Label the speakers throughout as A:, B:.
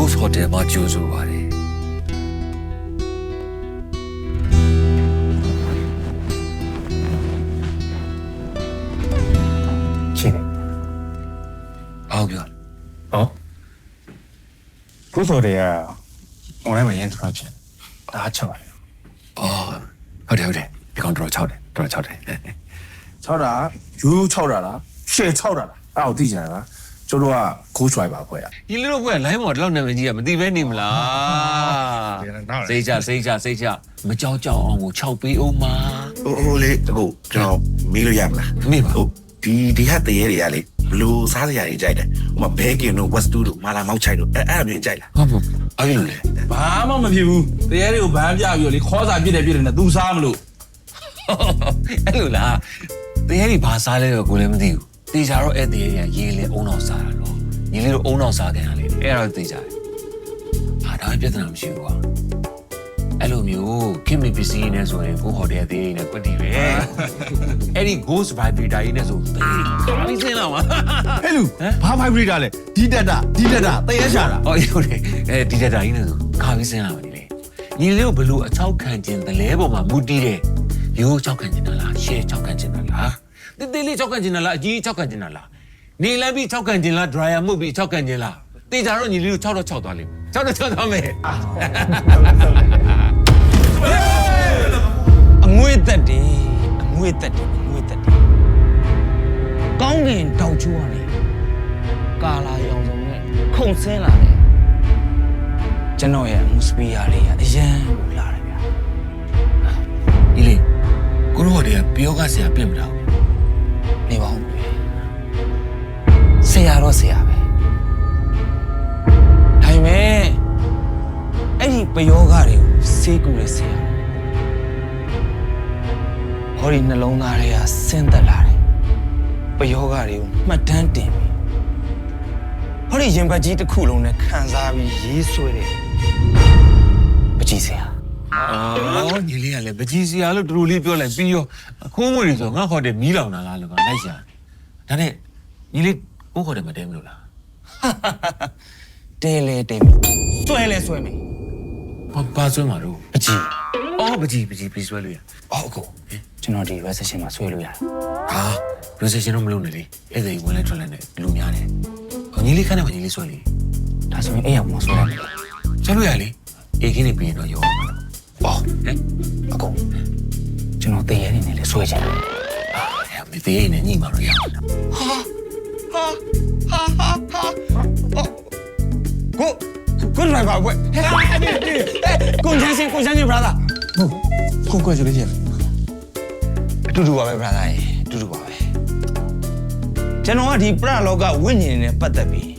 A: Ghost Hotel မှာကြိုဆိုပါတယ်
B: ရှင်
A: ဟုတ်ပြော
B: ဟောကိုစောတွေက online မှာရင်းထွက်ဖြစ်ဒါချောက်တယ်
A: အော်ဟုတ်တယ်ဒီကောင်တော်6တယ်6တယ်
B: ချောက်တာယူချောက်တာလားရှယ်ချောက်တာလားအဲ့ဒါသိကြလားကျတို့ကကိုးချွိုင်ပါဖွဲ့ရ
A: ဒီလိုတော့ဘယ် line ပေါ်တော့နာမည်ကြီးကမသိပဲနေမလားစိတ်ချမကြောက်အောင်ကို6ပေးအောင်မှာ
C: ဟိုလေအခုကျွန်တော်မေးလို့ရမလား
A: မေးပါ
C: ဟုတ်ဒီဟာတရေတွေကလေဘလို့စားစရာတွေကြိုက်တယ်ဟိုမှာဘဲကင်တို့ဝက်စတူတို့မာလာမောက်ချိုက်တို့အဲ့ဒါမျိုးကြိုက်လား
A: ဟုတ်အဲ့လိုလေ
D: ဘာမှမဖြစ်ဘူးတရေတွေကိုဗန်းပြပြီးတော့လေခေါ်စာပြစ်တယ်နဲ့သူစားမလို့
A: အဲ့လိုလားတရားကြီးဘာစားလဲတော့ကိုလည်းမသိဘူးတေချာတော့အဲ့တရားကြီးရေးလေအုံတော့စားတာနော်ညီလေးတို့အုံတော့စားခင်တာလေအဲ့ဒါတော့တေချာတယ်ဟာဒါပြဿနာမရှိဘူးကွာအဲ့လိုမျိုးခင်မီပစ္စည်းနဲ့ဆိုရင်ကိုဟိုတယ်သေးနဲ့ကွက်တီပဲအဲ့ဒီ ghost vibrator ကြီးနဲ့ဆိုတေးကားပြီးစင်းလာမှာ
D: ဟဲ့လူဘာ vibrator လဲဒီတက်တာတရေရှာတာ
A: ဟောဟုတ်တယ်အဲဒီတက်တာကြီးနဲ့ဆိုကားပြီးစင်းလာမှာညီလေးကိုဘလို့အချောက်ခံခြင်းတလဲပေါ်မှာမူတည်တယ်ရိုးချောက်ခံခြင်းလားရှဲချောက်ခံခြင်းလားတေးလေးချောက်ခံခြင်းလားအကြီးချောက်ခံခြင်းလားနေလမ်းပြီးချောက်ခံခြင်းလား dryer မှုပြီးချောက်ခံခြင်းလားတေးကြတော့ညီလေးကို6တော့6သွားလိမ့်6တော့6သွားမယ်
E: အငွေ့သက်တယ်ကောင်းကင်တောက်ချိုးရတယ်ကာလာရောင်စုံနဲ့ခုန်ဆင်းလာတယ်ကျွန်တော်ရဲ့အမှုစပီယာလေးကအရန်ကိုလာတယ်ဗျာ
A: ညီလေးကိုတို့ဟိုတည်းကပြောကဆရာပြစ်မလား
E: နေပါဦးဆရာတော့ဆရာပဲဒါပေမဲ့အဲ့ဒီပယောဂတွေကိုစေးကူတဲ့ဆရာဟောဒီနှလုံးသားတွေကဆင်းသက်လာတယ်ပယောဂတွေကိုမှတ်တမ်းတင်ပြီးဟောဒီရင်ပတ်ကြီးတစ်ခုလုံးနဲ့ခံစားပြီးရေးဆွဲတယ်ပကြီးဆရာ
A: အော်ညီလေးကလည်းပကြီးစရာလို့တူတူလေးပြောလိုက်ပြီးရောခိုးငွေတွေဆိုငါခေါ်တယ်မီးလောင်တာလားလို့ကလိုက်ရှာဒါနဲ့ညီလေးကိုခေါ်တယ်မတဲမလို့လား
E: တဲလဲတဲမယ်ဆွဲလဲဆွဲမယ်
A: ဘာဆွဲမှာတော့
E: ပကြီး
A: အော်ပကြီးဆွဲလို့ရအော်အကို
E: ကျွန်တော်ဒီ reception မှာဆွဲလို့ရတယ်
A: ဟာ reception တော့မလုပ်နဲ့လေအဲ့ဒါဝင်လဲထွက်လဲနဲ့လူများတယ်ညီလေးခန်းထဲမှာညီလေးဆွဲလေ
E: ဒါဆိုရင်အဲ့ရောက်မှာဆွဲရတယ်
A: ဆွဲလို့ရလေအေးခင်းနေပြီးတော့ရောမှာအော်ဟဲ့
E: အကုန်ကျွန်တော်တဲရဲနေလေဆွဲချင်တယ်
A: အဲ့မသေးရင်ညီမတော့ရ
E: ကိုဒရိုင်ဘာဘွဲကိုချမ်းစင် brother
D: ကိုကွက်စလေးချင်း
E: အတူတူပါပဲ brother ရေအတူတူပါပဲကျွန်တော်ကဒီပရလောကဝိညာဉ်နဲ့ပတ်သက်ပြီး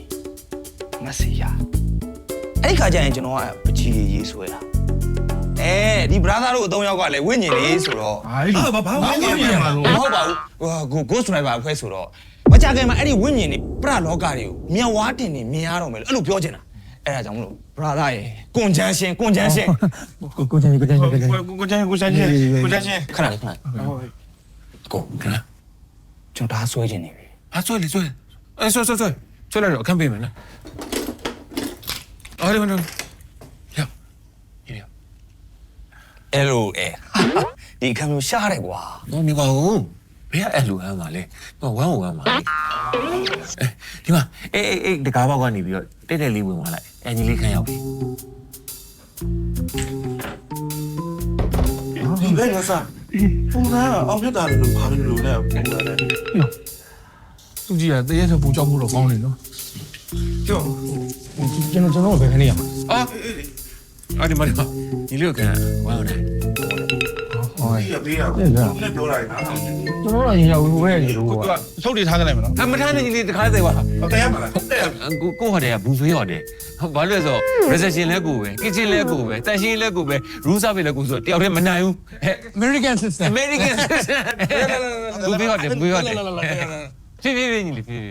E: မဆီရအဲ့ဒီခါကျရင်ကျွန်တော်ကပချီရေးဆွဲတာဒီ brother တို့အသုံးယောက်ကလည်းဝိညာဉ်လေးဆိုတော့
D: ဘာမှမလုပ်ရမှာလို့
E: မဟုတ်ပါဘူး ghost driver ဖွဲ့ဆိုတော့မကြခင်မှာအဲ့ဒီဝိညာဉ်တွေပရလောကတွေကိုမြန်ဝါတင်နေမြင်ရတော့မယ်လို့အဲ့လိုပြောချင်တာအဲ့ဒါကြောင့်မလို့ brother ရေကွန်ချမ်းရှင်
D: ကိုချမ်းချင်း
E: ခဏလေး
A: ကိုခဏ
E: ကျွန်တော်ဒါဆွဲခြင်းနေပြီ
A: အားဆွဲလေဆွဲအဲ့ဆွဲလိုက်တော့အခန်းပေးမယ်နော်အော်ဒီမနော်ရ
E: အဲ့လိုဒီခံမျိုးရှားတယ်ကွာ
A: နော်နေပါဦးဘယ်အဲ့လိုအမ်းပါလဲတော့ဝမ်းဝမ်းပါဒီမှာအေးတကားဘောက်ကနေပြီးတော့တဲ့လေးဝင်သွားလိုက်အန်ဂျီလေးခန်းရောက်ပြီ
C: ဒီဘက်ကစားပုံသားအောင်ပြတာလို့ဘာလို့လဲပုံသားလဲ
D: သူကြီးကတရေဆိုပုံကြောက်မှုတော့ကောင်းနေနော်
C: ကျော်
D: ကျွန်တော်ဘယ်ခဏရမှာ
A: အော်ဒီမှာညီလေးကဝမ်းနေ
C: ဒီပေးရဘူးလက်ပြောလိုက်တာ
D: ကျွန်တော်ကရင်ရောက်ဝဲနေလို့ကထုတ်တွေထားကြလိုက်မယ်နော်
A: အမထားနေညီလေးတခါသေးပါလား
C: ဟုတ်တယ်ရမှာလားဟုတ်တယ်
A: ကိုဟိုတယ်ကဘူးဆွေးရတယ်ဘာလို့လဲဆို reception လဲကိုပဲ kitchen လဲကိုပဲတန်ရှင်းလဲကိုပဲ room service လဲကိုဆိုတယောက်တည်းမနိုင်ဘူး
D: American system
A: American system ဘူးပြောတယ်ဖြည်းညီလေးဖြည်း
D: ရ